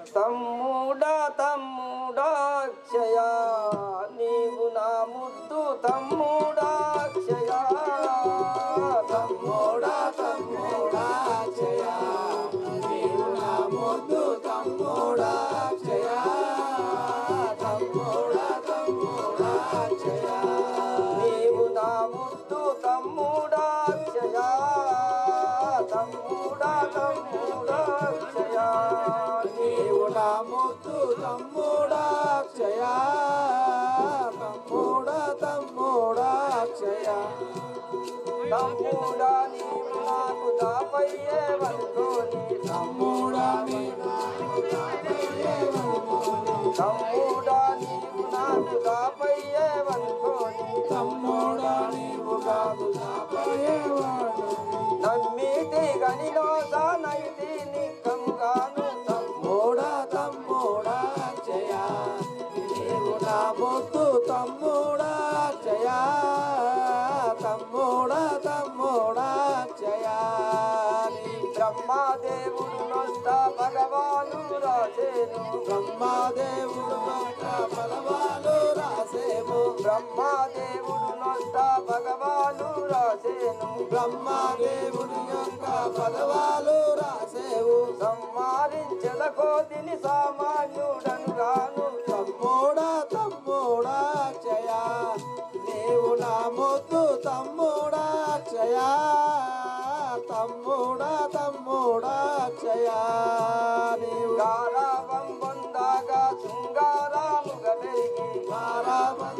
తమ్ముడా తమ్ముడా అక్షయ నీవు నా ముద్దు తమ్ముడా అక్షయ తమ్ముడా తమ్ముడా అక్షయ నీవు నా ముద్దు తమ్ముడా అక్షయ తమ్ముడా తమ్ముడా అక్షయ నీవు నా ముద్దు తమ్ముడా అక్షయ తమ్ముడా తమ్ముడా అక్షయ నీవు నా ముద్దు తమ్ముడా అక్షయ తమ్ముడా తమ్ముడా అక్షయ తమ్ముడా నీవు నాకు దాపయ్యేవనుకోని తమ్ముడా నీవు నాకు దాపయ్యేవనుకోని తమ్ముడా నీవు నాకు దాపయ్యేవనుకోని తమ్ముడా నీవు కాదు దాపయ్యేవాడు నమ్మితి గనిలోసా నైతి నిక్కముగాను తమ్ముడా తమ్ముడా అక్షయ నీవు నా ముద్దు తమ్ముడా అక్షయ తమ్ముడా తమ్ముడా అక్షయ బ్రహ్మదేవుడు నొస్త భగవాను రాసేను బ్రహ్మదేవుడు నొస్త పలవాలు రాసేము బ్రహ్మదేవుడు నొస్త భగవాను రాసేను బ్రహ్మదేవుడి యొక్క పలవాలు రాసేవు సంహరించల కోతిని సామాన్యుడను గాను తమ్ముడా తమ్ముడా అక్షయ నీవు నా ముద్దు తమ్ముడా అక్షయ తమ్ముడా తమ్ముడా అక్షయ నీవు గారావం పొందాగా శృంగారాముగా పెరిగి గారావం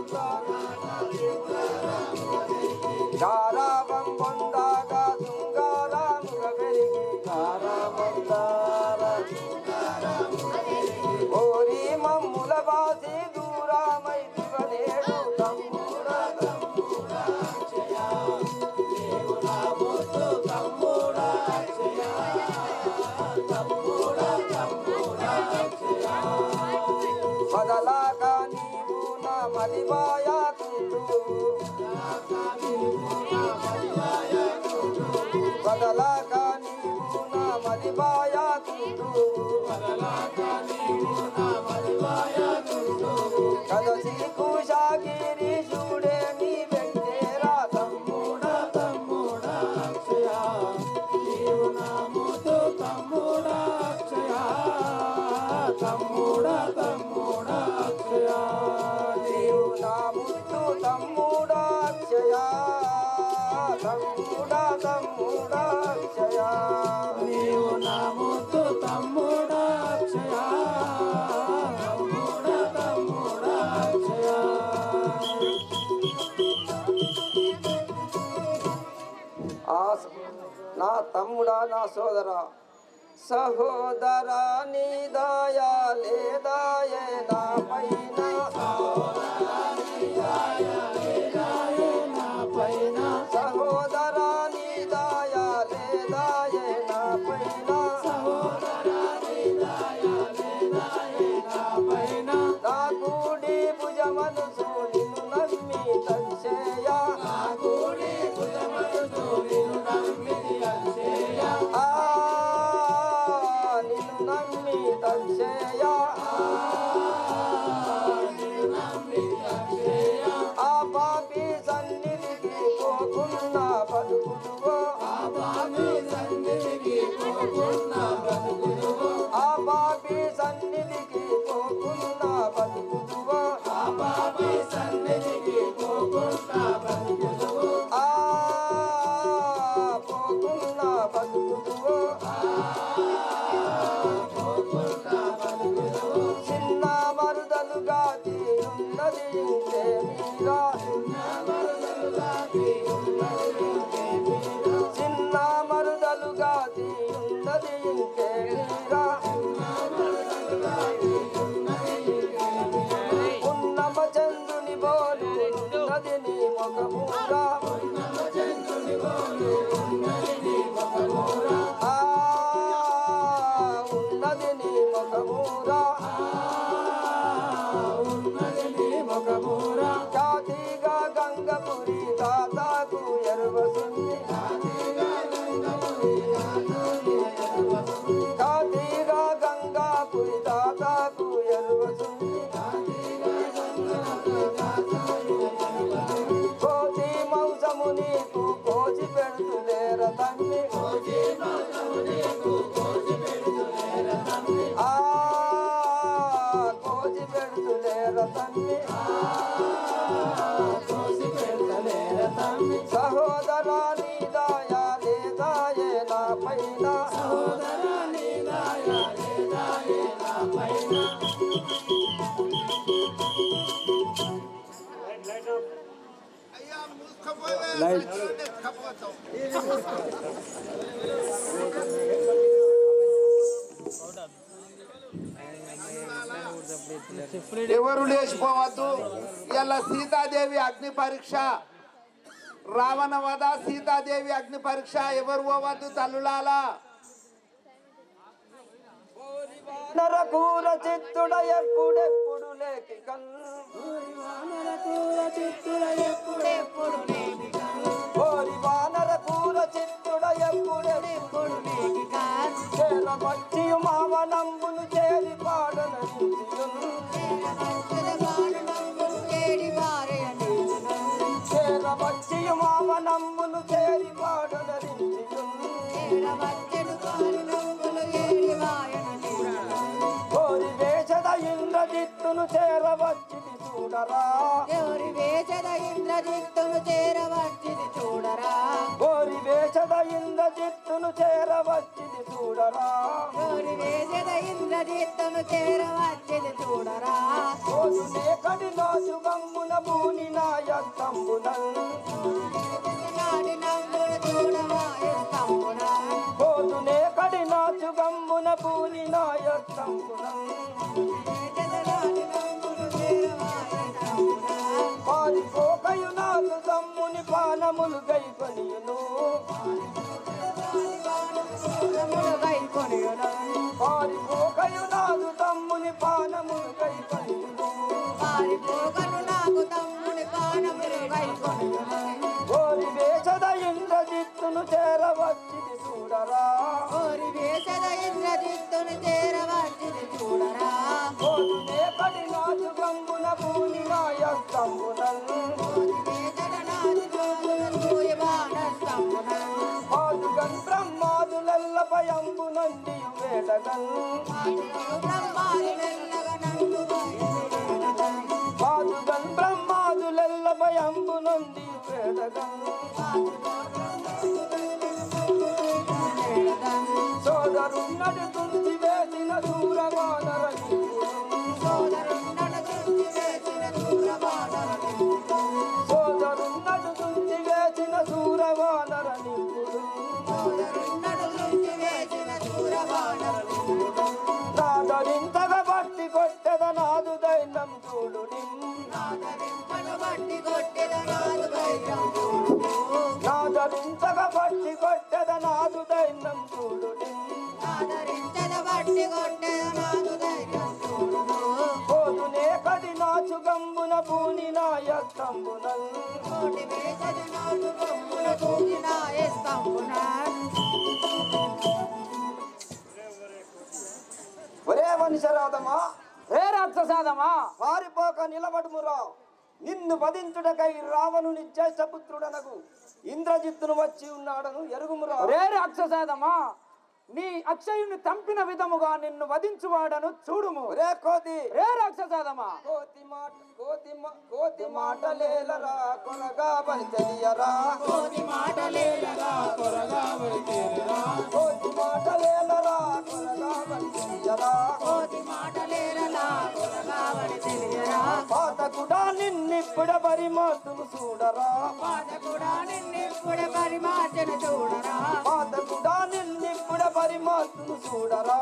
పొందాగా శృంగారాముగా పెరిగి ఓరి మమ్ముల బాసి దూరామై దివనేడు తమ్ముడా తమ్ముడా అక్షయ నీవు నా ముద్దు తమ్ముడా అక్షయ తమ్ముడా తమ్ముడా అక్షయ బదలాక నీవు నా మలివాయాకుంటూ బదలాక నీవు నా మలివాయాకుంటూ కదసి కుషాగిరి చూడే నీ వెంటేరా తమ్ముడా తమ్ముడా అక్షయ నీవు నా ముద్దు తమ్ముడా అక్షయ తమ్ముడా తమ్ముడా అక్షయ నీవు నా ముద్దు తమ్ముడా అక్షయ తమ్ముడా తమ్ముడా అక్షయ నీవు నా ముద్దు తమ్ముడా అక్షయ తమ్ముడా తమ్ముడా అక్షయ నా తమ్ముడా నా సోదరా సహోదరా నీ దయా లేదాయే నా పైన సహోదరా నీ దయా లేదాయే నా పైన నా కూడి భుజమనుసు నిన్ను నమ్మి తల్చేయ నిన్ను నమ్మి తల్చేయ ఆ పాపి సన్నిధికి పోకున్నా బతుకుదువో ఆ పాపి సన్నిధికి పోకున్నా బతుకుదువో పోకున్నా బతుకుదువో చిన్న మరుదలుగా తీరున్నది ఇంకేమీరా చిన్న మరుదలుగా తీరున్నది ఇంకేమీరా ఉన్నమ చంద్రుని బోలు ఉన్నది నీ ముఖమురా ఉన్నది నీ ముఖమురా జాతిగా గంగపురి దాదాకు నీకు కోసి పెడుతులేర తమ్మి ఆ కోసి పెడుతులేర తమ్మి సహోదరా నీ దయా లేదాయే నా పైన ఎవరు లేచిపోవద్దు. ఇలా సీతాదేవి అగ్ని పరీక్ష, రావణ వధ, సీతాదేవి అగ్ని పరీక్ష. ఎవరు పోవద్దు తల్లులాలా. నరకూర చిత్తుడ ఎప్పుడెప్పుడు లేకి ఓరి వానర కూర చిత్తుడ ఎప్పుడెప్పుడు చేరవచ్చి మావనంబును చేరి చేరవచ్చి మావనంబును చేరి ఓరి వేషద ఇంద్రజిత్తును చేరవచ్చిది చూడరా ఓరి వేషద ఇంద్రజిత్తును చేరవచ్చిది చూడరా ఓరి వేషద ఇంద్రజిత్తును చేరవచ్చిది చూడరా ఓరి వేషద ఇంద్రజిత్తును చేరవచ్చిది చూడరా ఓసునే కడి నాచు గమ్మున భూని నాయత్తంబునల్ నాడి నంబును చూడవాయస్తంబున ఓసునే కడి నాచు గమ్మున భూని నాయత్తంబునల్ పారిపోకయు నాదు దమ్ముని పానములు గైకొనియును పారిపోకయు నాదు దమ్ముని పానములు గైకొనియును ఓరి వేషద ఇంద్రజిత్తును చేరవచ్చిది చూడరా ఓరి వేషద ఇంద్రజిత్తును చేరవచ్చిది చూడరా ఓసునే కడి నాచు గమ్మున భూని నాయత్తంబునల్ పాదుగన్ బ్రహ్మాదులెల్లపై అంబునండి వేడగన్ పాదుగన్ బ్రహ్మాదులెల్లపై అంబునండి వేడగన్ సోదరున్నడు తుంచి వేసిన దూరవానర సోదరున్నడు తుంచి వేసిన దూరవానర నింపుడు నాదరింతగా బట్టి కొట్టెద నాదు దైనం చూడు నాదరింతగా బట్టి కొట్టెద నాదు దైనం చూడు పోదునే కడి నాచు గంబున భూని నాయత్తంబునల్ ఒరే మనుషరాదమా రే రాక్షసాదమా పారిపోక నిలబడుమురా నిన్ను వధించుటకై రావణుని జ్యేష్ఠపుత్రుడనగు ఇంద్రజిత్తును వచ్చి ఉన్నాడను ఎరుగుమురా రే రాక్షసాదమా నీ అక్షయుని తంపిన విధముగా నిన్ను వధించువాడను చూడుము రే కోతి రే రాక్షసాదమా కోతి మాటలేలరా కొనగా బలి తెలియరా కోతి మాటలేలరా కొనగా బలి తెలియరా పాతకుడా నిన్నిప్పుడ పరిమార్చును చూడరా పాతకుడా నిన్నిప్పుడ పరిమార్చును చూడరా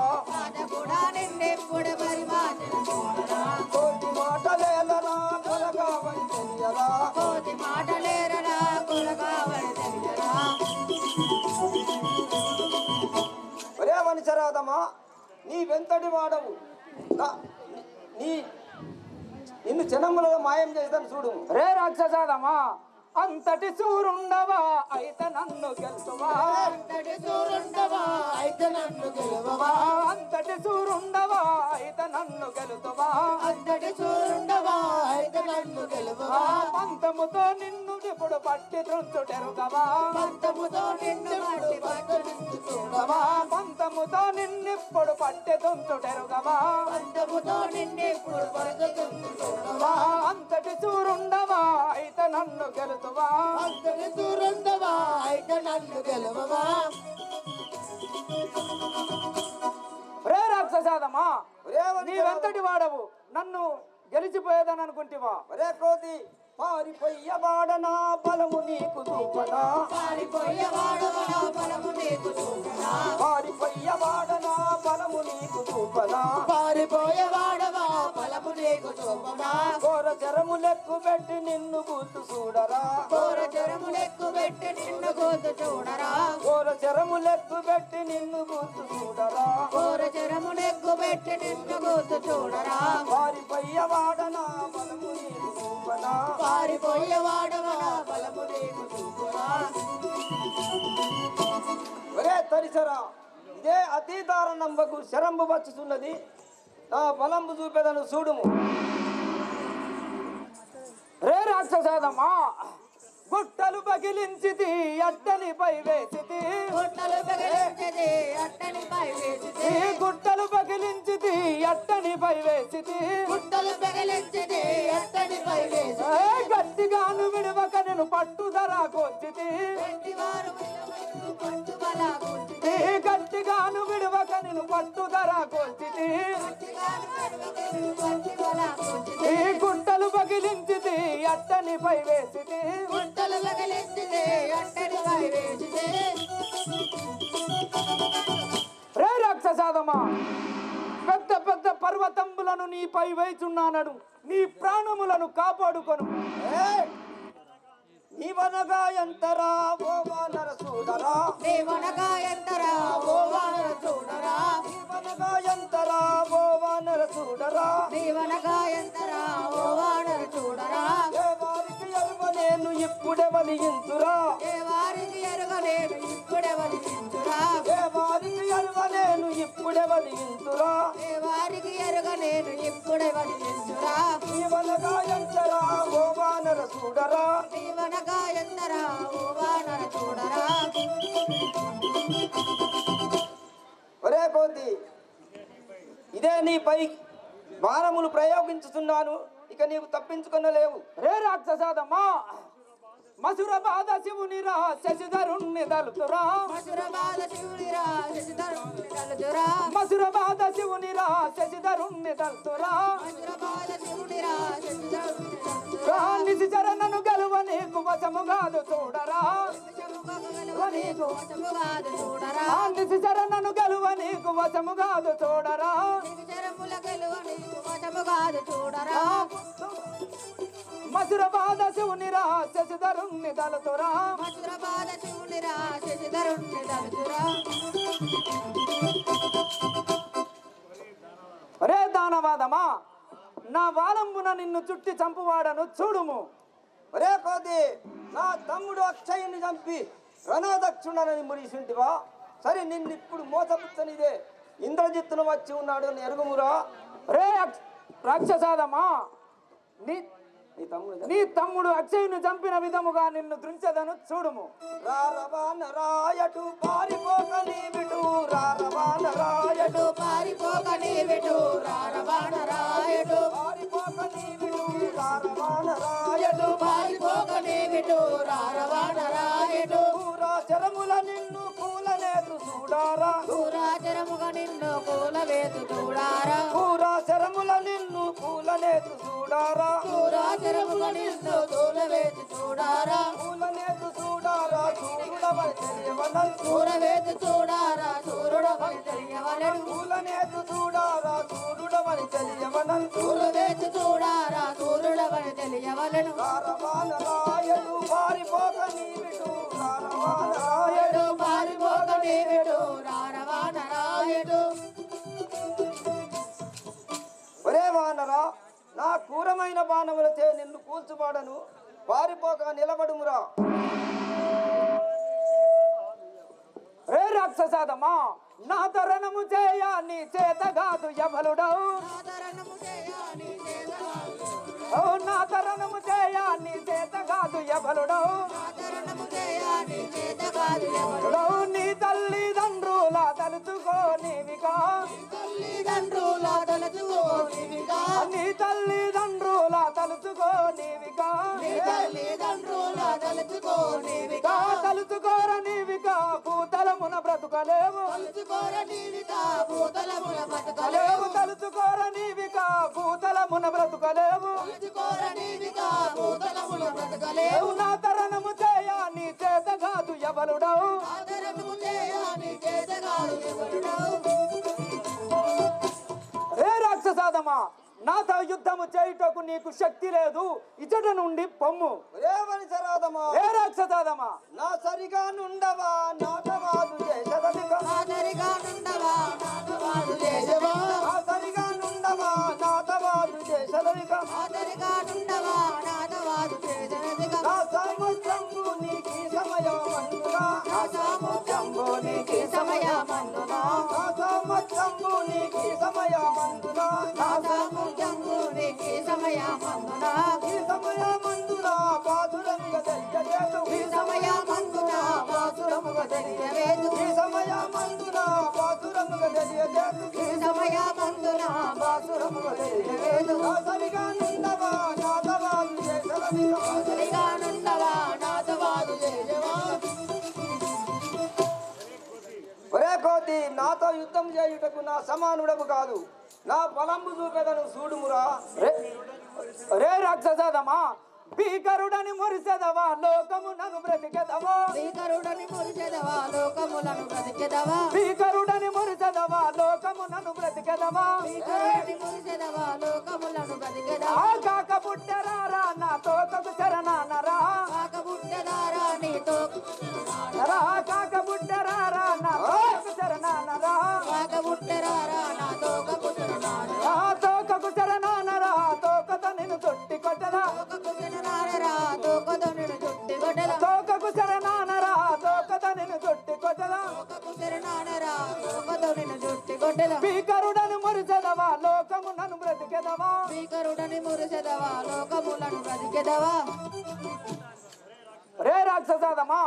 కోతి మాటలేలరా కొనగా బలి తెలియరా ఒరే మనుషరాదమా నీ వెంతటి వాడవు నిన్ను జనములుగా మాయం చేస్తాను చూడు రే రాక్షసాదమా అంతటి సూరుండవా అయితే నన్ను గెలుచువా అంతటి సూరుండవా అయితే నన్ను గెలుచువా పంతముతో నిన్ను ఇప్పుడు పట్టి త్రుంచుటెరుగవా పంతముతో నిన్ను మట్టి పట్టును చూడవా పంతముతో నిన్నిప్పుడు పట్టి త్రుంచుటెరుగవా పంతముతో నిన్నెప్పుడు పట్టును చూడవా అంతటి చూరుండవా అయితే నన్ను గెలుతువా అంతటి దూరందవా అయితే నన్ను గెలవవా రే రాక్షసాదమా ఒరే వంకర నీవెంతటి వాడవు నన్ను గెలిచిపోయేదని అనుకుంటివా ఒరే కోతి పారిపోయ్యవాడనా బలము నీకు చూపనా పారిపోయేవాడవా బలము నీకు చూపనా పారిపోయ్యవాడనా బలము నీకు చూపనా పారిపోయేవాడవా బలము నీకు చూపనా ఘోర జరము లెక్కు పెట్టి నిన్ను గుర్తు చూడరా ఘోర జరములెక్కు పెట్టి నిన్ను గోతు చూడరా ఘోర జరము లెక్కు పెట్టి నిన్ను గుర్తు చూడరా ఘోర జరములెక్కు పెట్టి నిన్ను గోతు చూడరా పారిపోయ్యవాడనా బలము నీకు చూపనా పారిపోయేవాడవా బలము నీకు చూపనా ఒరే తరిసరా ఇదే అతీతారణంబకు శరంబు వచ్చుతున్నది నా బలంబు చూపెదను చూడుము రే రాక్షసాదమా గుట్టలు పగిలించితి అట్టనిపై వేసితి గుట్టలు పగిలించితి అట్టనిపై వేసితి గుట్టలు పగిలించితి అట్టనిపై వేసితి గుట్టలు పగిలించితి అట్టనిపై వేసితి గట్టిగాను విడవక నేను పట్టుదర కొచ్చితి గట్టివారు పట్టుబల గుంచితి గట్టిగాను విడవక నేను పట్టుదర కొచ్చితి పట్టుబల గుంచితి గుట్టలు పగిలించితి అట్టనిపై వేసితి గుట్టలు పగిలించితి అట్టనిపై వేసితి రే రాక్షసాదమా పెద్ద పెద్ద పర్వతంబులను నీపై వేచున్నానడు నీ ప్రాణములను కాపాడుకొను నీవనగా ఎంతరా ఓ వానర చూడరా దేవనగా ఎంతరా ఓ వానర చూడరా నీవనగా ఎంతరా ఓ వానర చూడరా దేవనగా ఎంతరా ఓ వానర చూడరా ఏ వారికి ఎరువ నేను ఇప్పుడే వలియించురా ఏ వారికి ఎరుగలేను ఇప్పుడే వలించురా ఏ వారికి ఎరువ నేను ఇప్పుడే వలియించురా ఏ వారికి ఎరుగలేను ఇప్పుడే వలించురా నీవనగా ఎంతరా ఓ వానర చూడరా దేవనగా ఎంతరా ఓ వానర చూడరా ఒరే కోతి ఇదే నీపై బాణములు ప్రయోగించుతున్నాను ఇక నీవు తప్పించుకొనలేవు రే రాక్షసాదమ్మా మసుర బాధ శివునిరా శశిధరుణ్ణి దలుతురా మధుర బాల శివునిరా శశిధరుణ్ణి తలుచురా మసుర బాధ శివునిరా శశిధరుణ్ణి దలుతురా మధుర బాల శివునిరా శశిధరుణ్ణి తలుచురా నిశిచరణను గెలువ నీకు వశము కాదు చూడరా నీకు వశము కాదు చూడరా నిశిచరణను గెలువ నీకు వశము కాదు చూడరా నీకు చెరముల గెలువ నీకు వశము కాదు చూడరా మసుర బాధ శివునిరా శశిధరుణ్ణి దలుతురా మధుర బాల శివునిరా శశిధరుణ్ణి తలుచురా రే దానవాదమా నా వాలంబున నిన్ను చుట్టి చంపువాడను చూడుము ఒరే కోతి నా తమ్ముడు అక్షయుని చంపి రణాదక్షుడనని ముడిసింటివా సరే నిన్ను ఇప్పుడు మోసపుచ్చనిదే ఇంద్రజిత్తును వచ్చి ఉన్నాడు అని ఎరుగుమురా రే రాక్షసాదమా నీ నీ తమ్ముడు నీ తమ్ముడు అక్షయుని చంపిన విధముగా నిన్ను దృంచదను చూడుము రారవానరాయటు పారిపోక నీవిటు రారవానరాయటు పారిపోక నీవిటు రారవానరాయటు పారిపోక నీవిటు రారవానరాయటు పారిపోక నీవిటు రారవానరాయటు పూరా శరముల నిన్ను కూలనేతు చూడారా దూరాచరముగా నిన్ను కూలవేతు చూడారా పూరా శరముల నిన్ను కూలనేతు చూడారా దూరాచరముగా నిన్ను కూలవేతు చూడారా కూలనేతు చూడారా చూడవని తెలియవనన్ కూరవేతు చూడారా సూర్యుడపై తెలియవలెను కూలనేతు చూడారా చూడవని తెలియవనన్ కూరవేతు చూడారా సూర్యుడపై తెలియవలెను రారవానరాయటు పారిపోక నీవిటు రారవానరాయటు పారిపోక నీవిటు రారవానరాయటు ఒరే వానరా నా క్రూరమైన బాణములచే నిన్ను కూల్చువాడను పారిపోక నిలబడుమురా రే రాక్షసాదమా నా తరణము చేయ నీ చేత కాదు ఎవలుడవు ఆదరణము చేయ నీ చేతగాదు ఓ నా తరణము చేయ నీ చేత కాదు ఎవలుడవు ఆదరణము చేయ నీ చేతగాదు ఎవరు ఎవలుడవు నీ తల్లిదండ్రుల తలుచుకోనివిగా తల్లిదండ్రుల తలచుకోనివిగా నీ తల్లిదండ్రుల తలుచుకోనివిగా నీ తల్లిదండ్రుల తలచుకోనివిగా తలుచుకోరనివిగా భూతలమున బ్రతుకలేవు తలుచుకోరనివిగా భూతలముల బతకలేవు లేవు తలుచుకోరనివిగా భూతలమున బ్రతుకలేవు తలుచుకోరనివిగా భూతలముల బతకలేవు లేవు నా తరణము చేయ నీ చేత కాదు ఎవలుడవు ఆదరణము చేయ నీ చేతగాదు ఎవరు ఏ రాక్షసాదమా నాతో యుద్ధము చేయుటకు నీకు శక్తి లేదు ఇచ్చట నుండి పొమ్ము ఒరే వనిసరాదమా ఏ రాక్షసాదమా నా సరిగా నుండవా నాటవాదు చేసదవిక ఆదరిగా నుండవా నాటవాడు చేసేవా నా సరిగా నుండవా నాటవాదు చేసదవిక ఆదరిగా నుండవా నాటవాడు చేసేదిగా నా సముద్రంబు నీకి సమయమందునా నా సాముద్రంబు నీకి సమయమందునా నా సముద్రంబు నీకి సమయమందునా నా సాముద్రంబు నీకి సమయమందునా ఈ సమయమందునా పాసురమిగ దయ్యలేదు ఈ సమయమందునా వాసురముగా తెలియలేదు ఈ సమయమందునా పాసురమిగ దయ్యలేదు ఈ సమయమందునా వాసురముగా తెలియలేదు నా సరిగా నుండవా నాటవాదు చేసదవిక ఆదరిగా నుండవా నాటవాడు చేసేవా ఒరే కోతి నాతో యుద్ధం చేయుటకు నా సమానుడము కాదు నా బలంబు చూపెదను చూడుమురా రే రాక్షసాదమా భీకరుడని మురిసెదవా లోకము నన్ను బ్రతికెదవా భీకరుడని మురిచెదవా లోకములను బ్రతికెదవా భీకరుడని మురిసెదవా లోకము నన్ను బ్రతికెదవా భీకరుడని మురిచెదవా లోకములను బ్రతికెదవా ఆ కాక పుట్టరారా నా తోకకు శరణానరా కాకబుట్టదారా నీతో నరా కాక పుట్టరారా నా తోకకు శరణానరా కాకబుట్టరారా నాతో కబుట్టరారా ఆ తోకకు శరణానరా తోకతో నిన్ను తొట్టి కొట్టదా కాకబుట్టరారా తోకతో నిన్ను చుట్టి కొట్టదా తోకకు శరణానరా తోకతో నిన్ను తొట్టి కొట్టదా కాకబుట్టరారా తోకతో నిన్ను చుట్టి కొట్టదా భీకరుడని మురిసెదవా లోకము నన్ను బ్రతికెదవా భీకరుడని మురిచెదవా లోకములను బ్రతికెదవా రే రాక్షసాదమా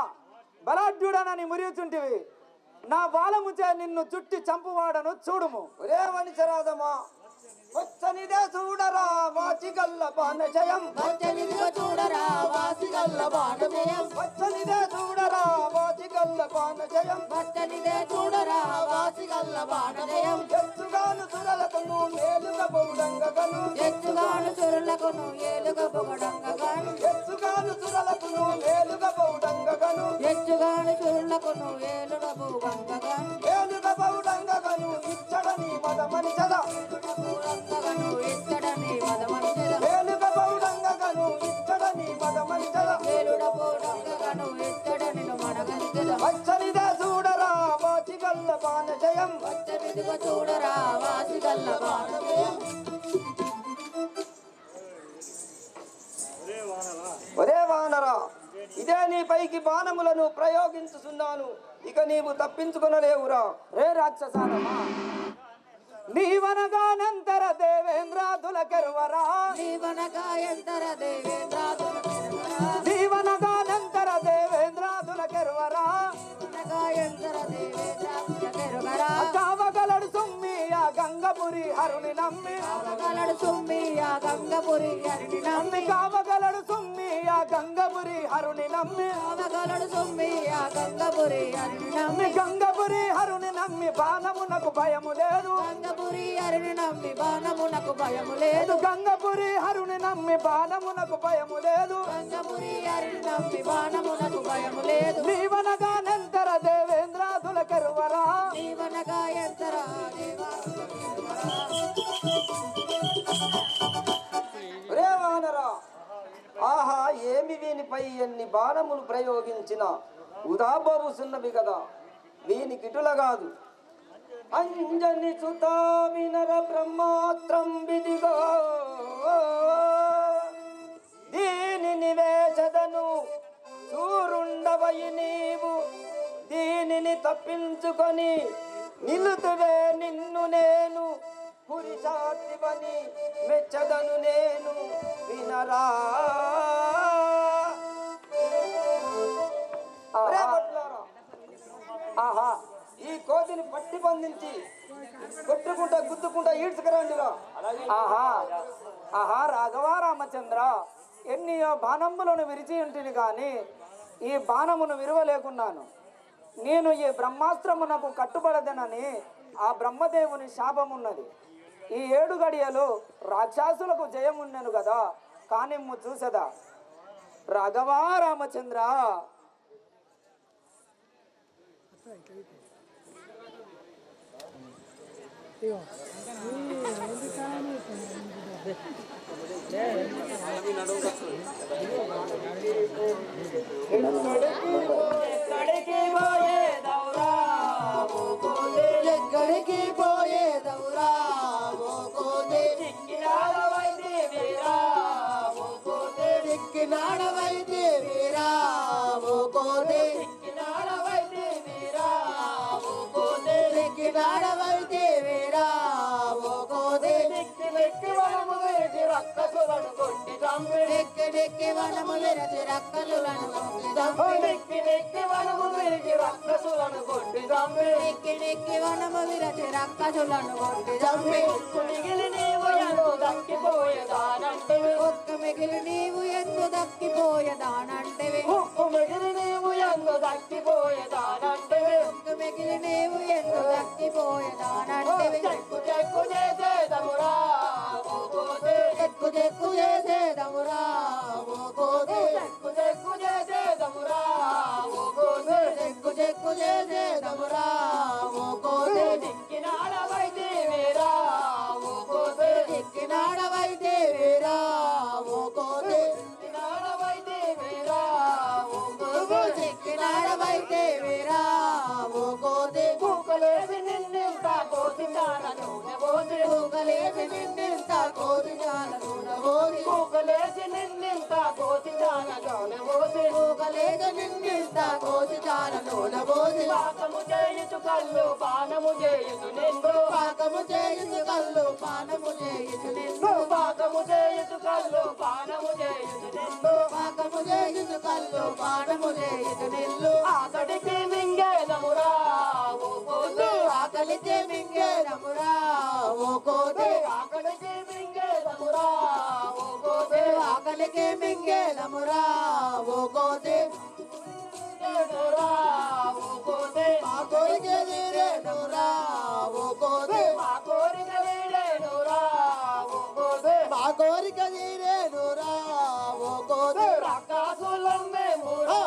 బలాఢ్యుడనని మురియుచుంటివి నా బాలము చే నిన్ను చుట్టి చంపువాడను చూడుము ఒరే వనిసరాదమా వచ్చనిదే చూడరా వాచిగల్ల బాణజయం వచ్చనిదిగో చూడరా వాసిగల్ల బాణజయం వచ్చనిదే చూడరా వాచిగల్ల బాణజయం వచ్చనిదే చూడరా వాసిగల్ల బాణజయం ఎత్తుగాను సురలకును మేలుగా బౌడంగగను ఎత్తుగాను చురులకును ఏలుగా పొగడంగగాను ఎత్తుగాను సురలకును మేలుగా బౌడంగగను ఎత్తుగాను చురులకును ఏలుగా పొగడంగగాను మేలుగా బౌడంగగను ఇచ్చడని మదమనిచద రంగగను ఇత్తడని మదమనిచెద మేలుగా బౌడంగగను ఇచ్చడని మదమనిచద ఏలుడ పొగడంగగాను ఇత్తడని మనగనిచెద వచ్చనిదే చూడరా వాచిగల్ల బాణజయం వచ్చనిదిగో చూడరా వాసిగల్ల బాణజయం ఒరే వానరా ఇదే నీ పైకి బాణములను ప్రయోగించుచున్నాను ఇక నీవు తప్పించుకొనలేవురా రే రాక్షసాదమా నీవనగానంతర దేవేంద్రాదుల కెరువరా జీవనగా ఎంతర దేవేంద్రాదుల కెరువరా నీవనగానంతర దేవేంద్రాదుల కెరువరా జీవనగా ఎంతర దేవేంద్రాదుల కెరువరా కావగలడు సుమ్మి ఆ గంగపురి హరుని నమ్మి కావగలడు సుమ్మి ఆ గంగపురి హరిని నమ్మి కావగలడు సుమ్మి ఆ గంగపురి హరుని నమ్మి కావగలడు సుమ్మి ఆ గంగపురి హరిని నమ్మి గంగపురి హరుని నమ్మి బాణమునకు భయము లేదు గంగపురి హరిని నమ్మి బాణమునకు భయము లేదు గంగపురి హరుని నమ్మి బాణమునకు భయము లేదు గంగపురి హరిని నమ్మి బాణమునకు భయము లేదు నీవనగానంతర దేవేంద్రాదుల కెరువరా జీవనగా ఎంతర దేవాదుల కెరువరా ఒరే వానరా ఆహా ఏమి వీనిపై ఎన్ని బాణములు ప్రయోగించిన ఉదాబోసున్నవి కదా వీనికి ఇటుల కాదు అంజని సుత వినర బ్రహ్మాత్రం విధిగా దీనిని వేసదను సూరుండవయి నీవు దీనిని తప్పించుకొని నిల్లుతువే నిన్ను నేను పురుషార్థివని మెచ్చదను నేను వినరా. ఒరే భటులారా, ఆహా ఈ కోతిని పట్టి బంధించి కొట్టుకుంటా గుద్దుకుంటా ఈడ్చుకురండిరా. ఆహా ఆహా రాఘవా రామచంద్ర, ఎన్నియో బాణములను విరిచి ఉంటుంది కానీ ఈ బాణమును విరవలేకున్నాను. నేను ఈ బ్రహ్మాస్త్రమునకు కట్టుబడదనని ఆ బ్రహ్మదేవుని శాపమున్నది. ఈ 7 గడియలు రాక్షసులకు జయమున్నను కదా, కానిమ్ము చూసదా. రాఘవా రామచంద్ర. ఎక్కడికి పోయేదవురా ఓ కోతి, ఎక్కడికి పోయేదవురా ఓ కోతి, చిక్కినాడవైతే వీరా ఓ కోతి, చిక్కినాడవైతే వీరా ఓ కోతి, చిక్కినాడవైతే వీరా ఓ కోతి, చిక్కినాడవైతే వీరా ఓ కోతి, చిక్కి మెక్కి వనము వేసి రక్కసులను కొట్టి చంపి, నెక్కి నెక్కి వనము విరచి రక్కలులను కొట్టి చంపి, నెక్కి నెక్కి వనము వేసి రక్కసులను కొట్టి చంపి, నెక్కి నెక్కి వనము విరచి రక్కసులను కొట్టి చంపి, మిగిలి నీవు ఎందు దక్కిపోయేదానంటివి, ఒక్క మిగిలి నీవు ఎందు దక్కిపోయేదానంటివి, ఉప్పు మిగిలి నీవు ఎందు దక్కిపోయేదానంటివి, ఒక్క మిగిలి నీవు ఎందు దక్కిపోయేదానంటివి, చెక్కు చెక్కు చేసేదమురా ఓ కోతి, చెక్కు చెక్కు చేసేదమురా ఓ కోతి, చెక్కు చెక్కు చేసేదమురా ఓ కోతి, చెక్కు చెక్కు చేసేదమురా ఓ కోతి, చిక్కినాడవైతే వీరా ఓ కోతి, చిక్కినాడవైతే వీరా ఓ కోతి, చిక్కినాడవైతే వీరా ఓ కోతి, చిక్కినాడవైతే వీరా ఓ కోతి, కూకలేసి నిన్నింత కోసినాన నూనె పోసి, కూకలేసి నిన్నింత కోతి జాల నూనె పోసి, కూకలేసి నిన్నింత కోసినాన నూనె పోసి, కూకలేసి నిన్నింత కోతి జాల నూనె పోసి, పాకము చేయుచు కళ్ళు పానము చేయుచు నిన్ను, పాకము చేయుచు కళ్ళు పానము చేయుచు నిన్ను, పాకము చేయుచు కళ్ళు పానము చేయుచు నిన్ను, పాకము చేయుచు కళ్ళు పానము చేయుచు నిన్ను, అతడికి మింగేదమురా ఓ కోతి, ఆకలితే మింగేదమురా ఓ కోతి, అతడికి మింగేదమురా ఓ కోతి, ఆకలికి మింగేదమురా ఓ కోతి, మింగేదమురా ఓ కోతి, ఆ కోరికే తీరేనురా ఓ కోతి, మా కోరిక నీడేనురా ఓ కోతి, మా కోరిక తీరేనురా ఓ కోతి, రక్కాసులం మేమురా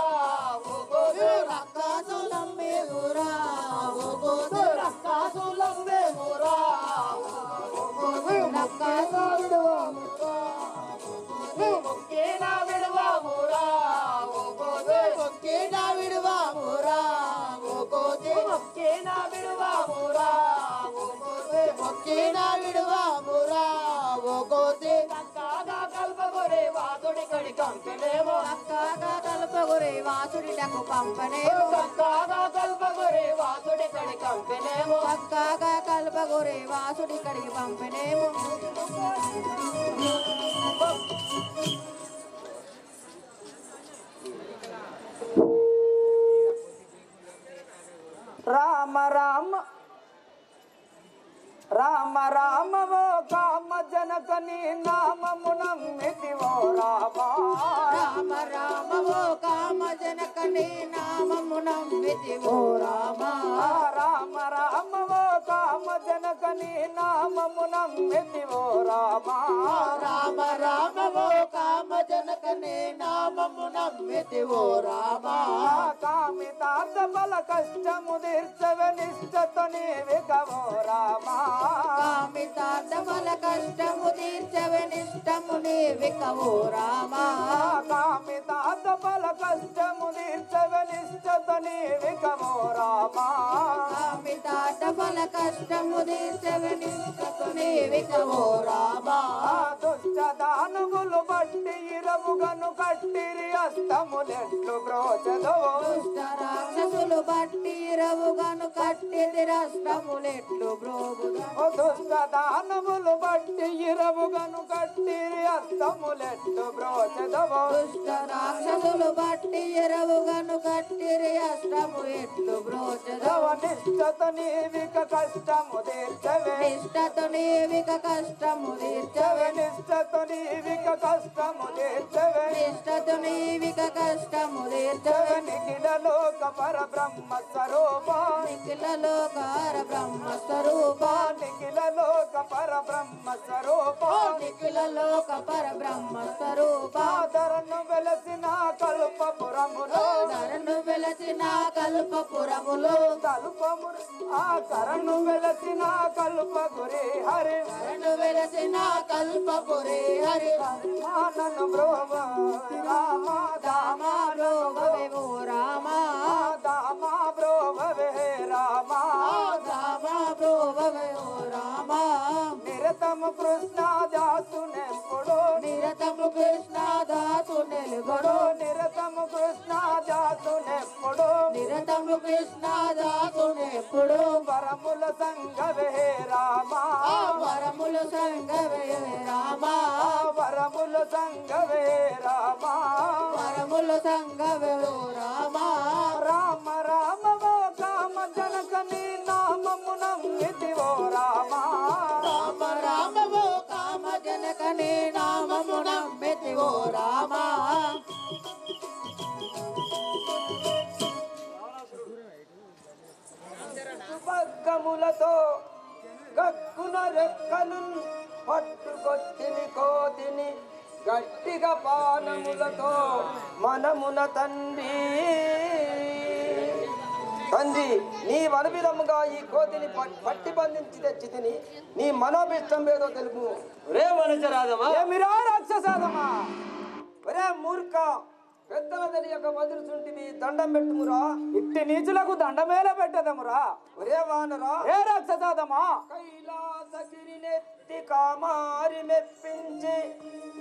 ఓ కోతి, రక్తాసులమ్మేనురా ఓ కోతి, రక్కాసులం మేమురా ఓ కోతి, రక్తాసులమ్మేనురా ముక్కేనా విడువామురా ఓ కోతి, ఒక్కేనా విడువామురా ఓ కోతి, ముక్కేనా విడువామురా ఓ కోతి, ఒక్కేనా విడువామురా ఓ కోతి, కాగా కల్పగొరే వాసుడి కడి కంపెనేమో, అక్కగా కల్పగురే వాసుడిటకు పంపనేమో, కాగా కల్పగొరే వాసుడి కడి కంపెనేమో, అక్కగా కల్పగురే వాసుడి కడిగి పంపనేమో, రామ రామ రామ రామ ఓ కామ జనకని నామమునమ్మితివో రామ. రామ రామ ఓ కామ జనకని నామమునమ్మితివో రామ, రామ రామ ఓ కామ జనకని నామమునమ్మితివో రామ. రామ రామ ఓ కామ జనకని నామమునమ్మితివో రామ, కామితార్థ బల కష్టము తీర్చవే నిష్టతో నీవికవో రామ. కామితార్థమల కష్టము తీర్చవే నిష్టము నీవికవో రామ, కామితార్థ బల కష్టము తీర్చవే నిష్టతో నీవికవో రామ. కామితార్థమల కష్టము తీర్చవే నిష్టము నీవికవో రామ, దుష్ట దానములు బట్టి ఇరవుగను కట్టిరి అస్తములెట్లు బ్రోచదో. దుష్ట రాక్షసులు బట్టి రవుగా ఎరవుగాను కట్టిది రాష్ట్రములెట్లు బ్రోగుదా ఓ దుష్ట దానములు బట్టి ఇరవుగను కట్టిరి అస్తములెట్లు బ్రోచెదవో దుష్ట రాక్షసులు బట్టి ఎరవుగాను కట్టిరి అష్టము ఎట్లు బ్రోచదవ నిష్టత నీవిక కష్టము తీర్చవే నిష్టతో నీవిక కష్టము తీర్చవే నిష్టత నీవిక కష్టము తీర్చవే నిష్టతో నీవిక కష్టము తీర్చవే నిఖిల లోక పరబ్రహ్మ స్వరూప నిఖిల లోకార బ్రహ్మ స్వరూప నిఖిల లోక పరబ్రహ్మ స్వరూప నిఖిల లోక పరబ్రహ్మ స్వరూప ధరను వెలసిన కల్పపురములో ధరను వెలసిన కల్పపురములో కల్పము ఆ కరణు వెలసిన కల్పగురి హరి ధరను వెలసిన కల్పపురే హరి మానను బ్రోవ రామ దామా రామారోగవేవో రామా దామా బ్రోవే రామ రామారోగవేవో రామా నిరతము కృష్ణ దాసునెప్పుడు నిరతము కృష్ణ దాసు నెలుగొడు నిరతము కృష్ణ దాసునెప్పుడు నిరతము కృష్ణ దాసు నెప్పుడు వరముల సంగవే రామా వరములు సంగవే రామా వరముల సంగవే రామా వరములు సంగవే రామా రామ రామవో కామ జనక నీ నామము నమ్మితివో రామా రామ రామవో కామ జనక నీ నామము నమ్మితివో రామా పగ్గములతో గక్కున రెక్కలు పట్టుకొచ్చిని కోతిని గట్టిగా పానములతో మనమున తండ్రి తండ్రి నీ వనవిధముగా ఈ కోతిని పట్టి బంధించి తెచ్చి తిని నీ మనోభిష్టం ఏదో తెలుపు రే మనుషరాజమా ఏమిరా రాక్షసాదమా ఒరే మూర్ఖ పెద్దల తెలియక వదులుచుంటివి దండం పెట్టుమురా ఇట్టి నీచులకు దండమేల పెట్టదమురా ఒరే వానరా ఏ రాక్షసాదమా కైలాసగిరినెత్తి కామారి మెప్పించి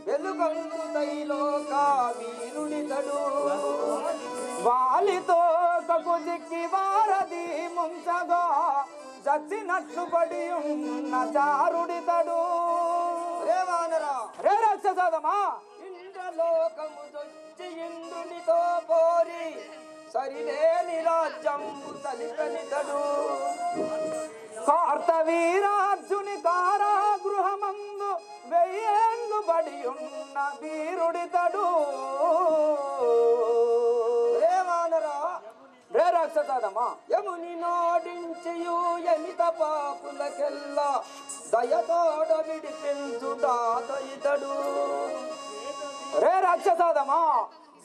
వెలుగందు తైలోక వీరుడితడు వాలితో కకుజిక్కి వారది ముంచగా చచ్చినట్లు పడి ఉన్న జారుడితడు ఒరే వానరా రే రాక్షసాదమా ఇంద్రలోకము దొచ్చి ఇంద్రునితో పోరి సరిలేని రాజ్యంబు తలికనితడు కార్తవీరార్జుని కారాగృహమందు వెయ్యేండు బడి ఉన్న వీరుడితడు ఒరే వానరా రే రాక్షసాదమా యముని నాడించియు ఎమిత పాపులకెల్లా దయతోడ విడిపించుటాత ఇతడు రే రాక్షసాదమా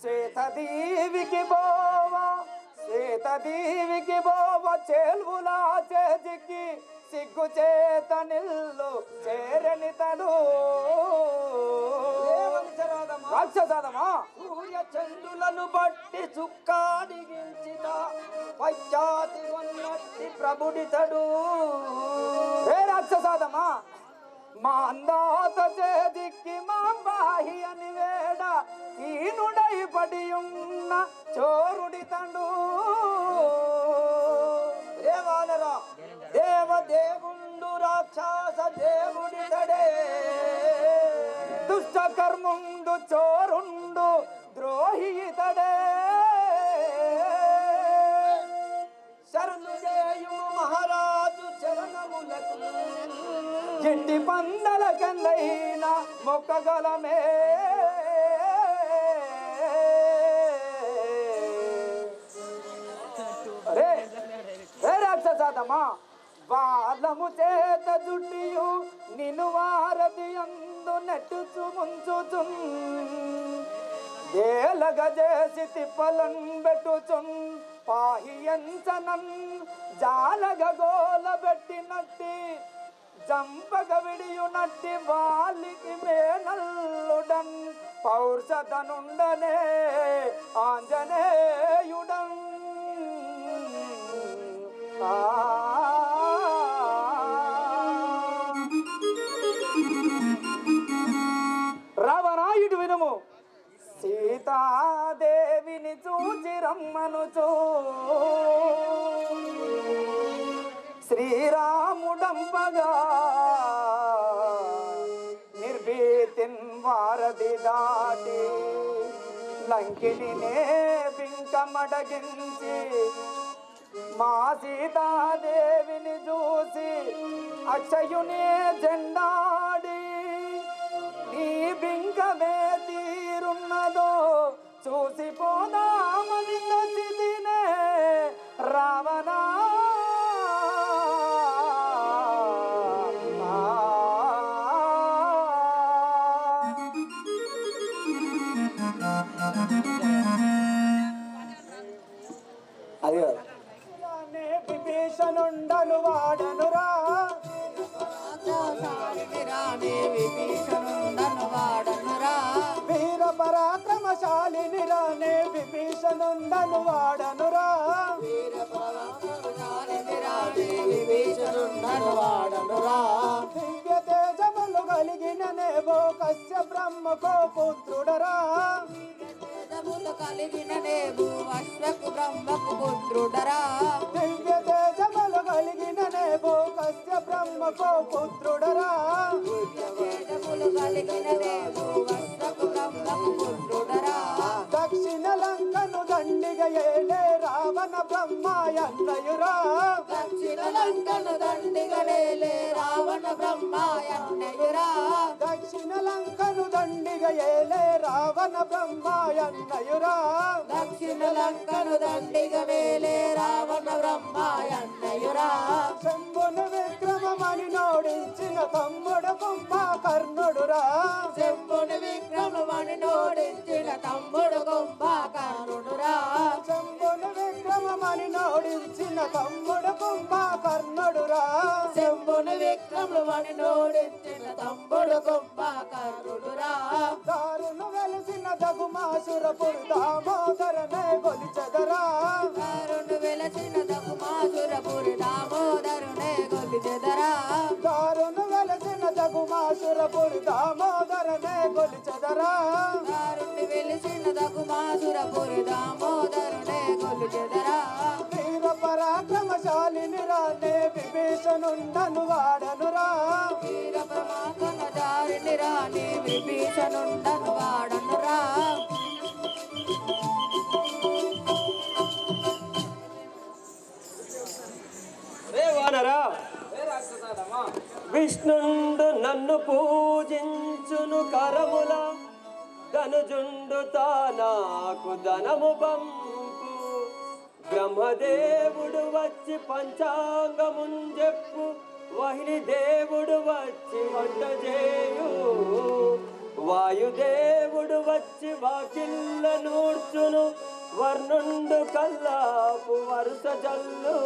శ్వేతదీవికి బోవ చేల్వులా చేజికి సిగ్గు చేత నిల్లు చేరనితడు రాక్షసాదమా సూర్య చంద్రులను బట్టి చుక్కాడిగించిన పశ్చాతి ఉన్నట్టి ప్రభుడితడు రే రాక్షసాదమా మా అందాత చేదిక్కి మా బాహి అని వేడ ఈనుడై పడి ఉన్న చోరుడి తండు దేవానరా దేవదేవుండు రాక్షస దేవుడితడే దుష్ట కర్ముండు చోరుండు ద్రోహి ఇతడే శరణు చేయుము మహారాజు చరణములకు జిట్టి పందల కిందైన మొక్కగలమే రే రే రాక్షసాదమా బాలము చేత జుట్టియు నిన్ను వారది అందు నెట్టుచు ముంచుచున్ దేలగ చేసి తిప్పలన్ పెట్టుచున్ పాహియంచనన్ జాలగ గోల పెట్టినట్టి జంపగ విడియునట్టి వాలికి మేనల్లుడన్ పౌరుషతనుండనే ఆంజనేయుడన్ రావణాయుడు వినుము సీతాదేవిని చూచి రమ్మనుచూ దాటి లంకిని బింకమడగించి మా సీతాదేవిని చూసి అక్షయునే జెండాడి నీ బింకమే తీరున్నదో చూసి పోదామని నచ్చితినే రావణా అది విభీషణుండను వాడనురా రాణి విభీషణుండను వాడనురా వీర పరాక్రమశాలిని రాణి విభీషణుండను వాడనురా వీర పరాక్రమశాలిని రాణి విభీషణుండను వాడనురా దివ్య తేజములు కలిగిన నేవో కశ్య బ్రహ్మకో పుత్రుడరా తేజములు కలిగిన నేవు అశ్వకు బ్రహ్మకు పుత్రుడరా దివ్య తేజములు కలిగిన నేవో కశ్య బ్రహ్మకో పుత్రుడరా తేజములు కలిగిన నేవు అశ్వకు బ్రహ్మకు పుత్రుడరా దక్షిణ లంకను దండిగ ఏలే రావణ బ్రహ్మాయన్నయురా దక్షిణ లంకను దండిగలేలే రావణ బ్రహ్మాయన్నయురా దక్షిణ లంకను దండిగ ఏలే రావణ బ్రహ్మాయన్నయురా దక్షిణ లంకను దండిగ వేలే రావణ బ్రహ్మాయన్నయురా శంభుని విక్రమమని నోడించిన తమ్ముడు కుంభకర్ణుడురా శంభుని విక్రమమని నోడించిన తమ్ముడు కుంభకర్ణుడురా శంభుని విక్రమమని నోడించిన తమ్ముడు కుంభకర్ణుడురా శంభుని విక్రమమని నోడించిన తమ్ముడు కుంభకర్ణుడురా దారును వెలిసిన దగుమాసురపుడు దామోదరనే గొలిచెదరా దారును వెలసిన దగుమాసురపురి దామోదరునే గొలిచెదరా దారును వెలిసిన దగుమాసురపుడు దామోదరనే గొలిచెదరా దారుని వెలిసిన దగుమాసురపురి దామోదరునే గొలిచెదరా వీర పరాక్రమశాలిని రానే విభీషణుండను వాడనురా వీర ప్రమాకన దారిని రాని విభీషణుండను వాడనురా రే వానరా విష్ణుండు నన్ను పూజించును కరముల ధనుజుండు నాకు ధనము పంపు బ్రహ్మదేవుడు వచ్చి పంచాంగముంజెప్పు వహిని దేవుడు వచ్చి వంట చేయు వాయుదేవుడు వచ్చి వాకిళ్ళ నూర్చును వర్ణుండు కల్లాపు వరుస జల్లు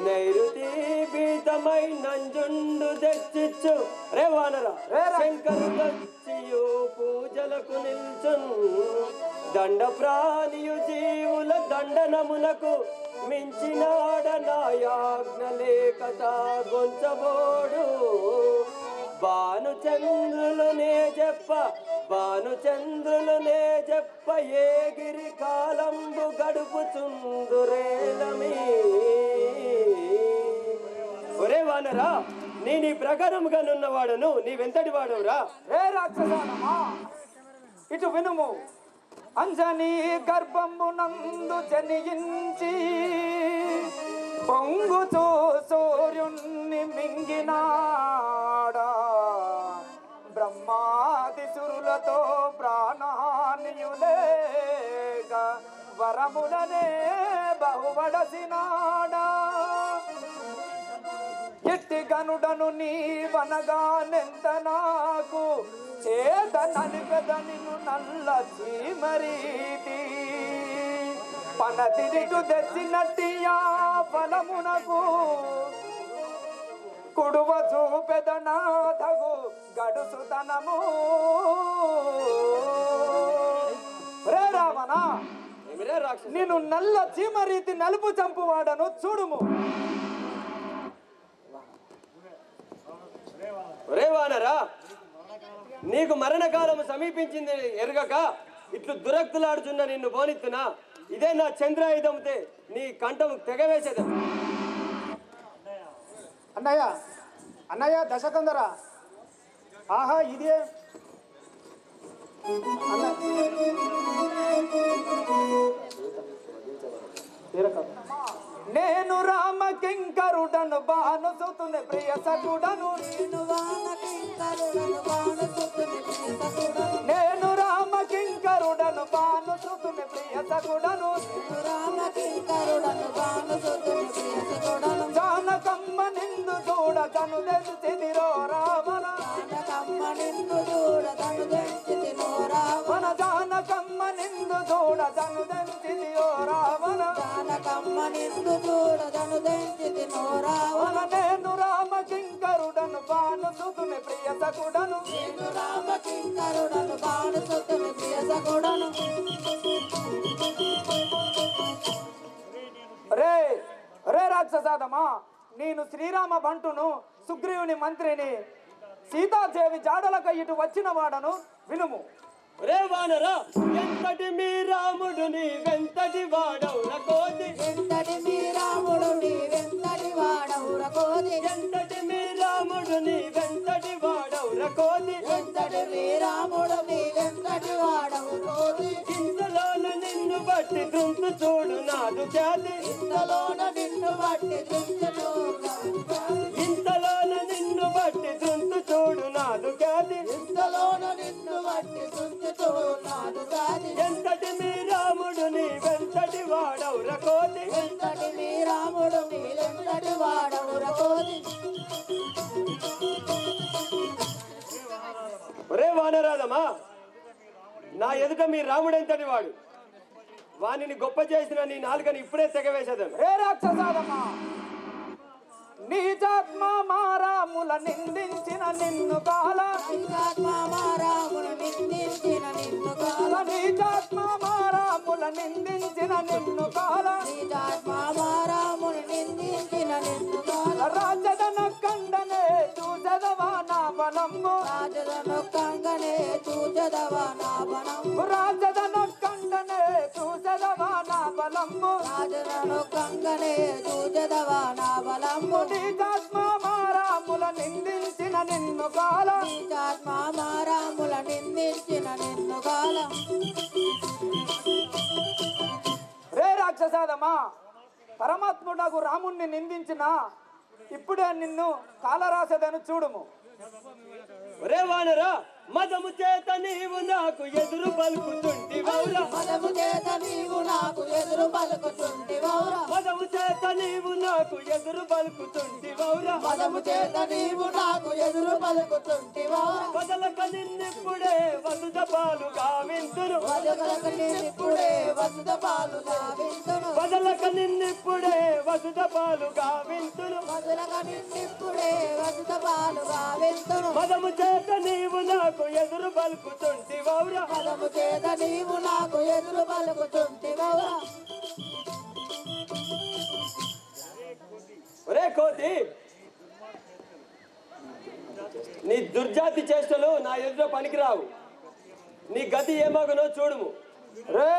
నైరుతి బీతమై నంజుండు తెచ్చిచ్చు రే వానరా శంకరు దచ్చియు పూజలకు నిల్చును దండ ప్రాణియు జీవుల దండనమునకు మించినాడ నాయాజ్ఞ లేకట గొంచబోడు భానుచంద్రులునే చెప్ప ఏ గిరి కాలంబు గడుపుచుందురేలమి ఒరే వానరా నేను ఈ ప్రకారముగా నున్నవాడను నీవెంతటి వాడవురా రే రాక్షసానమా ఇటు వినుము అంజనీ గర్భంబునందు జనించి పొంగుచూ సూర్యుణ్ణి మింగినాడా బ్రహ్మాదిసురులతో ప్రాణానియులేక వరములనే బహుబడసినాడా ఎట్టి గనుడను నీవనగానెంత నాకు చేతనని పెద నిన్ను నల్ల చీమరీతి పనతిరిటు తెచ్చినట్టి ఆ ఫలమునకు కుడువ చూపెదనాథగు గడుసుతనము రే రావణ ఏమిరే రాక్షసు నేను నల్ల చీమరీతి నలుపు చంపువాడను చూడుము ఒరే వానరా నీకు మరణకాలము సమీపించింది ఎరగక ఇట్లు దురక్తులాడుచున్న నిన్ను బోనిత్తునా ఇదే నా చంద్రాయుధంతే నీ కంఠము తెగవేసేదా అన్నయ్య అన్నయ్య దశకందర ఆహా ఇదే నేను రామ కింకరుడను బాను సుతుని ప్రియ సకుడను నేను రామ కింకరుడను బాను సుతుని ప్రియ సకుడను నేను రామ కింకరుడను బాను సుతుని ప్రియ సకుడను నేను రామ కింకరుడను బాను సుతుని ప్రియ సకుడను జానకమ్మ నిందు చూడ కను తెచ్చిదిరో రావణ జానకమ్మ నిన్ను చూడదను దెంచితినో రావణ జానకమ్మ నిందు చూడ కను తెచ్చిదిరో రావణ జానకమ్మ నిన్ను చూడదను దెంచితినో రావణ నేను రామ కింకరుడను బాను సుతుని ప్రియ సకుడను నేను రామ కింకరుడను బాను సుతుని ప్రియ సకుడను రే రే రాక్షసాదమా నేను శ్రీరామ బంటును సుగ్రీవుని మంత్రిని సీతాదేవి జాడలకు ఇటు వచ్చిన వాడను వినుము రే వానరా ఎంతటి మీ రాముడు నీ వెంతటి వాడవుర కోతి ఎంతటి మీ రాముడు నీ వెంతటి వాడవుర కోతి ఎంతటి మీ రాముడు నీ వెంతటి వాడవుర కోతి ఎంతటి మీ రాముడు నీ వెంతటి వాడవుర కోతి ఇంతలోన నిన్ను బట్టి దుంతు చూడు నాదు ఖ్యాతి ఇంతలోన నిన్ను బట్టి దుంచుతూ ఇంతలోన నిన్ను బట్టి దుంతు చూడు నాదు ఖ్యాతి ఇంతలోన నిన్ను బట్టి దుంచుతూ నాదు సాది ఎంతటి మీ రాముడు నీ వెంతటి వాడవుర కోతి ఎంతటి మీ రాముడు నీ వెంతటి వాడవుర కోతి ఒరే వానరాదమ్మా నా ఎదుట మీ రాముడు ఎంతటి వాడు వానిని గొప్ప చేసిన నీ నాలుకని ఇప్పుడే తెగవేసేదాను రే రాక్షసాదమా నీచాత్మ మారాముల నిందించిన నిన్ను కాల నీచాత్మ మారామును నిందించిన నిన్ను కాల నీచాత్మ మారాముల నిందించిన నిన్ను కాల నీచాత్మ మారామును నిందించిన నిన్ను కాల రాజదన కండనే చూసదవా నా బలము రాజదను కంగనే చూచదవా నా బణము రాజదన కండనే చూసదవా నా బలము రాజదను కంగనే చూచదవా నా బలము నీచాత్మ మారాముల నిందించిన నిన్ను కాల నీచాత్మ మారాముల నిందించిన నిన్ను కాల రే రాక్షసాదమా పరమాత్ముడకు రాముణ్ణి నిందించిన ఇప్పుడే నిన్ను కాలరాసదను చూడుము ఒరే వానరా మదము చేత నీవు నాకు ఎదురు పలుకుతుంటి వౌరా మదము చేత నీవు నాకు ఎదురు పలుకుతుంటి వౌరా మదము చేత నీవు నాకు ఎదురు పలుకుతుంటి వౌరా మదము చేత నీవు నాకు ఎదురు పలుకుతుంటి వౌరా వదలక నిన్నిప్పుడే వసుద పాలుగా వింతును వదలక నిన్నిప్పుడే వసుద పాలుగా వింతును వదలక నిన్నిప్పుడే వసుద పాలుగా వింతును వదలక నిన్నిప్పుడే వసుద పాలుగా వింతును మదము చేత నీవు నాకు ఎదురు పలుకుతుంటి వౌరా మదము చేత నీవు నాకు ఎదురు పలుకుతుంటి వౌరా ఒరే కోతి నీ దుర్జాతి చేష్టలు నా ఎదురు పనికిరావు నీ గతి ఏమగునో చూడుము రే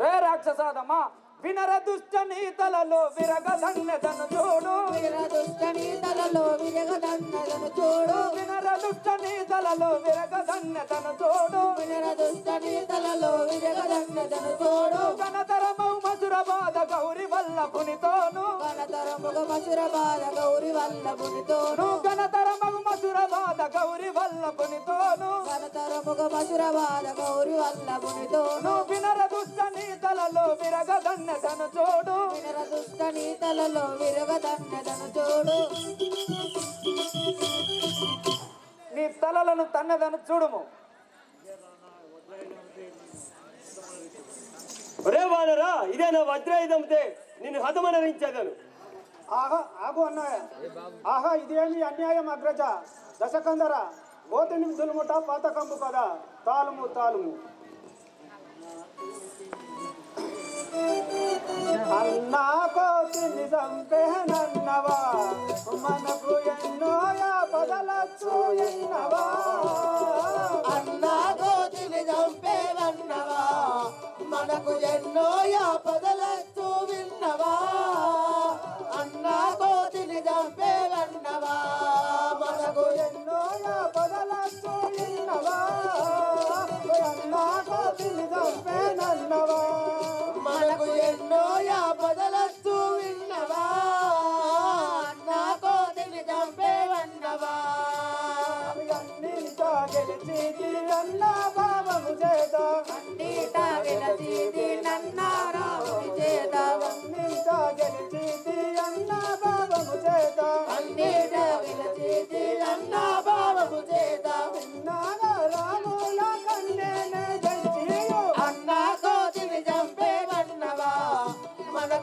రే రాక్షసాదమా వినర దుష్ట నీతలలో విరగదన్నెదను చూడు విరదుష్ట నీతలలో విరగదన్నదను చూడు వినర దుష్ట నీతలలో విరగదన్నెదను చూడు వినరదుష్ట నీతలలో విరగదన్నదను చూడు గణతరమౌ మధుర బాధ గౌరి వల్లభునితోను గణతరముగ మసుర బాధ గౌరి వల్లభునితోను గణతరమౌ మధుర బాధ గౌరి వల్లభునితోను గణతరముగ మసుర బాధ గౌరి వల్లభునితోను వినర దుష్ట నీతలలో విరగదన్నెదను చూడు వినరదుష్ట నీతలలో విరగదన్నదను చూడు నీ తలలను తన్నెదను చూడుము ఒరే వానరా ఇదే నా వజ్రాయుధంతే నిన్ను హతమనరించేదను ఆహా ఆగు అన్నయ్య ఆహా ఇదేమి అన్యాయం అగ్రజ దశకందర కోతిని దులుముట పాతకంబు కదా తాలుము తాలుము అన్నా కోతిని చంపేనన్నవా మనకు ఎన్నో పదలచ్చు ఎన్నవా అన్నా కోతిని చంపేవన్నవా మనకు ఎన్నో యాపదలచ్చు విన్నవా అన్నా కోతిని చంపేవన్నవా మనకు ఎన్నో పదలచ్చు ఎన్నవా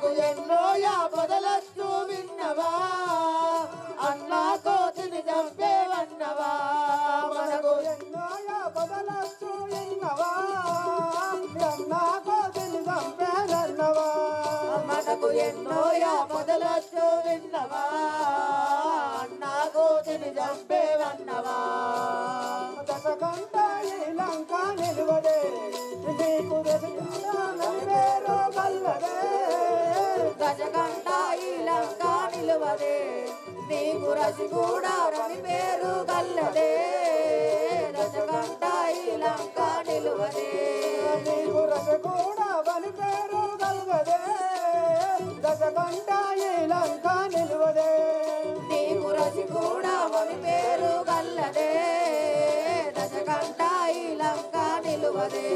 మనకు ఎన్నో యాపదలొచ్చు విన్నవా అన్నా కోతిని చంపేవన్నవా మనకు ఎన్నో యాపదలొచ్చు విన్నవా అన్నా కోతిని చంపేనన్నవా మనకు ఎన్నో యాపదలొచ్చు విన్నవా అన్నా కోతిని చంపేవన్నవా దశకంట ఈ లంక నిలువదే నీకు పేరు గల్లదే గజగంట ఈ లంక నిలువదే నీకు రసి కూడా రవి పేరు గల్లదే గజగంట ఈ లంక నిలువదే నీకు రస కూడా వని పేరు గల్గదే దశకంట ఈ లంక నిలువదే నీకు రసి కూడా రవి పేరు గల్లదే గజగంట ఈ లంక నిలువదే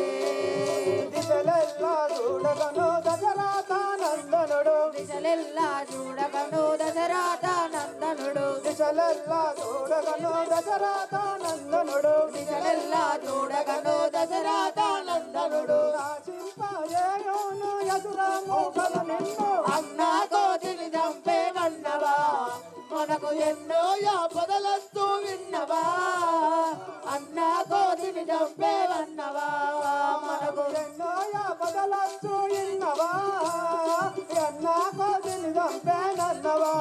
దిశలెల్లా చూడగను దశరథానందనుడు దిశలెల్లా చూడగను దశరథానందనుడు దిశలెల్లా చూడగను దశరథానందనుడు దిశలెల్లా చూడగను దశరథానందనుడు రాసింపజేయును యసురాము కల నిన్ను అన్నా కోతిని చంపేవన్నవా మనకు ఎన్నో యాపదలొచ్చు విన్నవా అన్నా కోతిని చంపేవన్నవా మనకు ఎన్నో యాపదలొచ్చు ఇన్నవా ఎన్నా కోతిని చంపేనన్నవా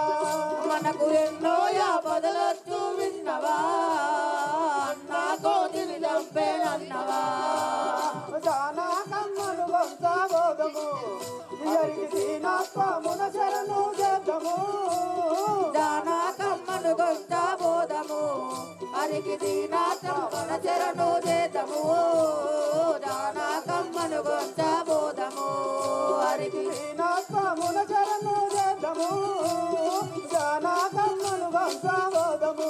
మనకు ఎన్నో యాపదలొచ్చు విన్నవా అన్నా కోతిని చంపేనన్నవా జానా కమ్మను వంశబోధము ఎరిగి దీనత్వమున శరణు చేద్దాము దానా కమ్మను గొంత బోధము అరికి దీనాత్మన చరణు చేతము దానా కమ్మను గొంత బోధము అరికి దీనత్వమున శరణు చేద్దాము జానా కమ్మను వంశబోధము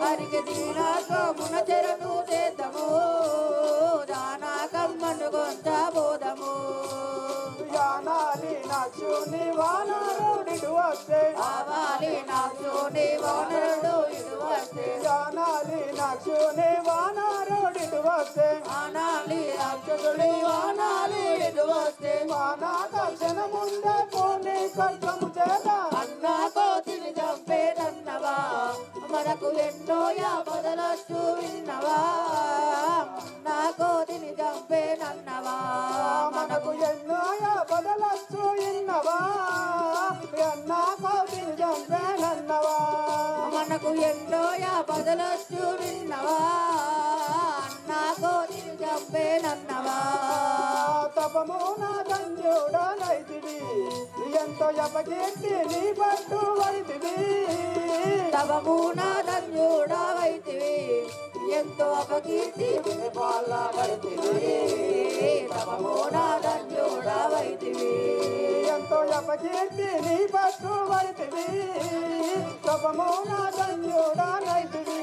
అరికి దీనాత్మన చరణు చేతము దానా కమ్మను గొంత బోధము యానాలి నక్షుని వానరుడిడు వస్తే ఆవాలి నాశోని వానరుడు ఇడు వస్తే యానాలి నక్షుని వానరుడిడు వస్తే ఆనాలి రాక్షసుడి వానాలి ఇడు వస్తే వానా దర్శన ముందే పోనీ కట్టము చేత అన్నా కోతిని చంపేనన్నవా మనకు ఎన్నో యాపదలొచ్చు విన్నవా అన్నా కోతిని చంపేనన్నవా మనకు ఎన్నో బదలొచ్చు ఇన్నవా ఎన్నా కోతిని చంపేనన్నవా మనకు ఎన్నో యాపదలొచ్చు విన్నవా అన్నా కోతిని చంపేనన్నవా తపము నా దంజుడనైతివి ఎంతో యపకీర్తి నీ పట్టు వైతివి తవము నాదన్యుడవైతివి ఎంతో అపకీర్తి పాలవైతివి తవము నాదన్యుడవైతివి ఎంతో యపకీర్తి నీ పట్టు వైతివి తపము నా దంజుడనైతివి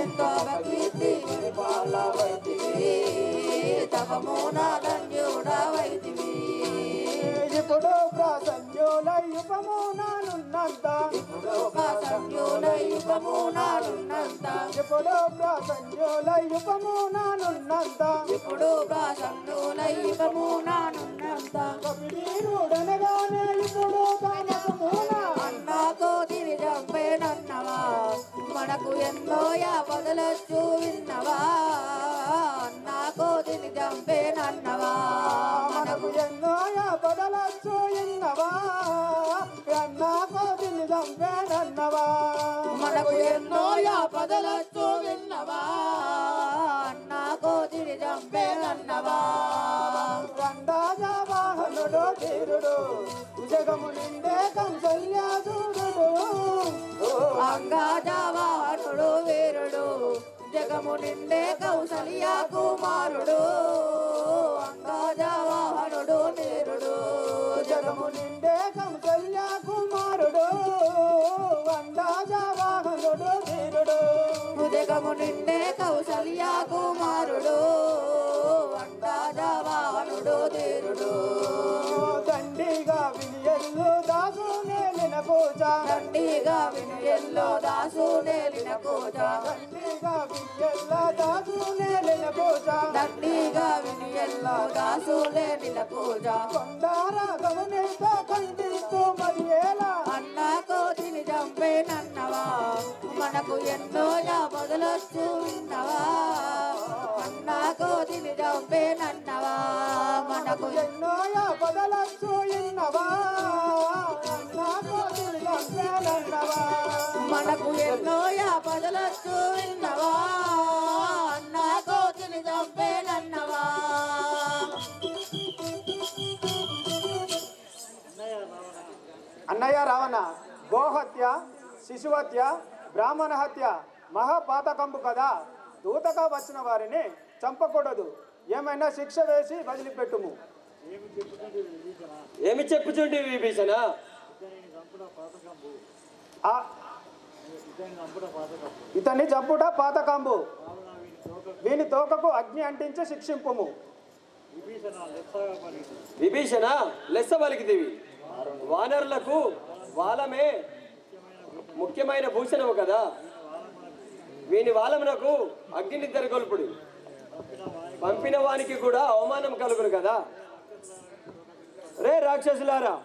ఎంతో అపకీర్తి పాలవైతివి తవము నాదన్యుడవైతివి ఇప్పుడు ప్రాసంజులయుపము నానున్నంత సంయులయుగము నాడున్నంత ఇప్పుడు ప్రాసంజులయుపము నానున్నంత ఇప్పుడు సంయులయుగము నానున్నంత కపినీరుడనగానే ఇప్పుడు తమకమున అన్నా కోతిని చంపేనన్నవా మనకు ఎన్నో యాపదలొచ్చు విన్నవా అన్నా కోతిని చంపేనన్నవా మనకు ఎన్నో బదలొచ్చు ఇన్నవా ఎన్నా కోతిని చంపేనన్నవా మనకు ఎన్నో యాపదలొచ్చు విన్నవా అన్నా కోతిని చంపేనన్నవా రండాజా వాహనుడు తీరుడు జగము నిండే కంసల్యాసురుడు అంగాజవాహనుడు వీరుడు జగము నిండే కౌసల్య కుమారుడు అంగాజవాహనుడు నీరుడు జగము నిండే కంసల్య కుమారుడు వండాజా వాహనుడు తీరుడు జగము నిండే కౌసల్య కుమారుడు అంగాజవాహనుడు తీరుడు దండిగా వినియల్లు దాసు నేలిన పూజ దండిగా విను ఎల్లో దాసు నేలిన పూజ దండిగా వియ్యల్ల దాసు నేలిన పూజ దండిగా విను ఎల్లో దాసు నేలిన పూజ కొండారాగమునిత ఖండిస్తూ మరి ఎలా అన్న కోతిని చంపే నన్నవా మనకు ఎన్నో యాపదలొచ్చు విన్నవా అన్న కోతిని చంపే నన్నవా మనకు ఎన్నో బదలచ్చు ఇన్నవా నాకు తిరిగన్నవా మనకు ఎన్నో యాపదలొచ్చు విన్నవా అన్న కోతిని చంపే నన్నవా అన్నయ్య రావణ గోహత్య శిశుహత్య బ్రాహ్మణ హత్య మహాపాతకంబు కదా దూతగా వచ్చిన వారిని చంపకూడదు ఏమైనా శిక్ష వేసి వదిలిపెట్టుము ఏమి చెప్పుచుండి విభీషణ ఇతన్ని చంపుట పాతకంబు వీని తోకకు అగ్ని అంటించి శిక్షింపుము విభీషణ లెస్స పలికితివి వానరులకు వాలమే ముఖ్యమైన భూషణము కదా వీని వాలమునకు అగ్ని తెరగొల్పుడు పంపిన వానికి కూడా అవమానం కలుగును కదా రే రాక్షసులారా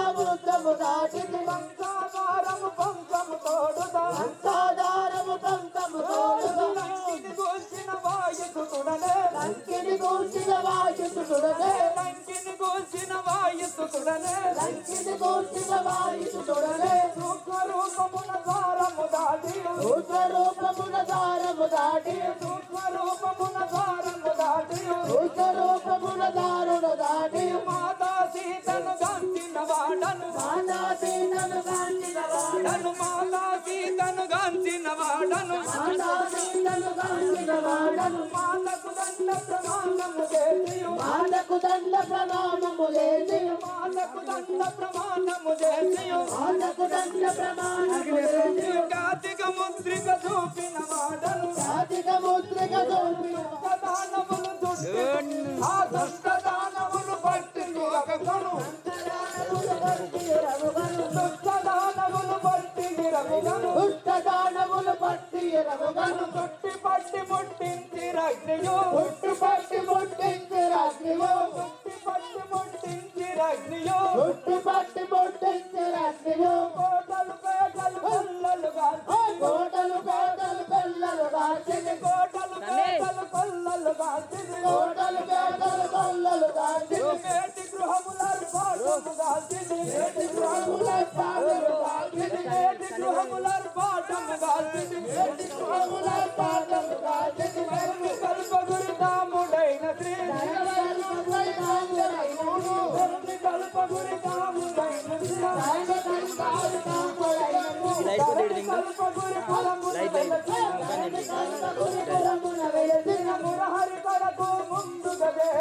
సముద్రము దాటిది పంచాదారము పంచము తోడుదా గోల్చిన వాయుసుతుడనే లంకిని గోల్చిన వాయుసుతుడనే సూక్ష్మరూపమున దారము దాటి మాతా సీతను గాంచిన వాడను మాతా సీతను గాంచిన వాడను మాతకు దండ ప్రణామము చేసియు కార్తీక ముద్రిక చూపిన వాడను దానములు ఆ దుష్ట దానములు పట్టి రఘుగను దుష్ట దానములు పట్టి రఘుగను చుట్టి పట్టి ముట్టించి రగ్నియు కోటలు పేటలు కొల్లలు గాల్చిది మేటి గృహములర్ పాఠము గాల్చిది కల్పగురి దాముడైన శ్రీ కల్పగురి దాముడైన శ్రీ